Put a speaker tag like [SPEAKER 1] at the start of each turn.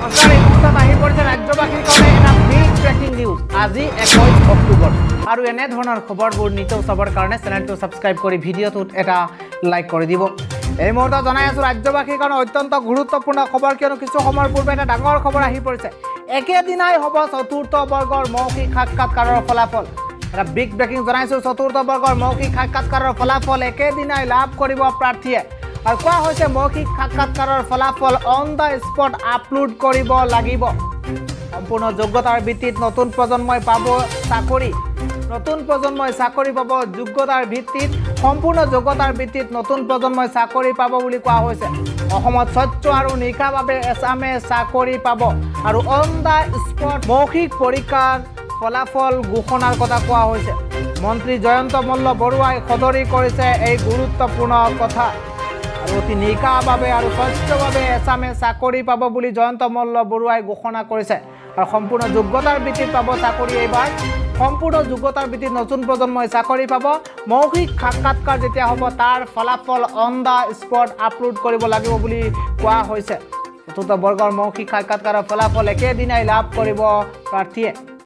[SPEAKER 1] নমস্কাৰ, এই মুহূৰ্তত আহি পৰিছে ৰাজ্যবাসীৰ কাৰণে এটা বিগ ব্ৰেকিং নিউজ। আজি 21 অক্টোবৰ আৰু এনে ধৰণৰ খবৰবোৰ নিতৌ চাবৰ কাৰণে চেনেলটো ছাবস্ক্ৰাইব কৰি ভিডিঅ'টোত এটা লাইক কৰি দিব। এই মুহূৰ্তত জনাই আছোঁ ৰাজ্যবাসীৰ কাৰণে অত্যন্ত গুৰুত্বপূৰ্ণ খবৰ, কিয়নো কিছু সময়ৰ পূৰ্বে এটা ডাঙৰ খবৰ আহি পৰিছে। একেদিনাই হ'ব চতুৰ্থ বৰ্গৰ মৌখিক সাক্ষাৎকাৰৰ ফলাফল। এটা বিগ ব্ৰেকিং জনাইছোঁ, চতুৰ্থ বৰ্গৰ মৌখিক সাক্ষাৎকাৰৰ ফলাফল একেদিনাই লাভ কৰিব প্ৰাৰ্থীয়ে। আৰু কোৱা হৈছে মৌখিক সাক্ষাৎকাৰৰ ফলাফল অন দ্য স্পট আপলোড কৰিব লাগিব। সম্পূৰ্ণ যোগ্যতাৰ ভিত্তিত নতুন প্ৰজন্মই পাব চাকৰি। নতুন প্ৰজন্মই চাকৰি পাব যোগ্যতাৰ ভিত্তিত, সম্পূৰ্ণ যোগ্যতাৰ ভিত্তিত নতুন প্ৰজন্মই চাকৰি পাব বুলি কোৱা হৈছে। অসমত স্বচ্ছ আৰু নিকাভাৱে এছামে চাকৰি পাব আৰু অন দ্য স্পট মৌখিক পৰীক্ষাৰ ফলাফল ঘোষণাৰ কথা কোৱা হৈছে। মন্ত্ৰী জয়ন্ত মল্ল বৰুৱাই সদৰি কৰিছে এই গুৰুত্বপূৰ্ণ কথা। আৰু অতি নিকাভাৱে আৰু স্বচ্ছভাৱে এছামে চাকৰি পাব বুলি জয়ন্ত মল্ল বৰুৱাই ঘোষণা কৰিছে। আৰু সম্পূৰ্ণ যোগ্যতাৰ ভিত্তিত পাব চাকৰি। এইবাৰ সম্পূৰ্ণ যোগ্যতাৰ ভিত্তিত নতুন প্ৰজন্মই চাকৰি পাব। মৌখিক সাক্ষাৎকাৰ যেতিয়া হ'ব তাৰ ফলাফল অন দ্য স্পট আপলোড কৰিব লাগিব বুলি কোৱা হৈছে। চতুৰ্থ বৰ্গৰ মৌখিক সাক্ষাৎকাৰৰ ফলাফল একেদিনাই লাভ কৰিব প্ৰাৰ্থীয়ে।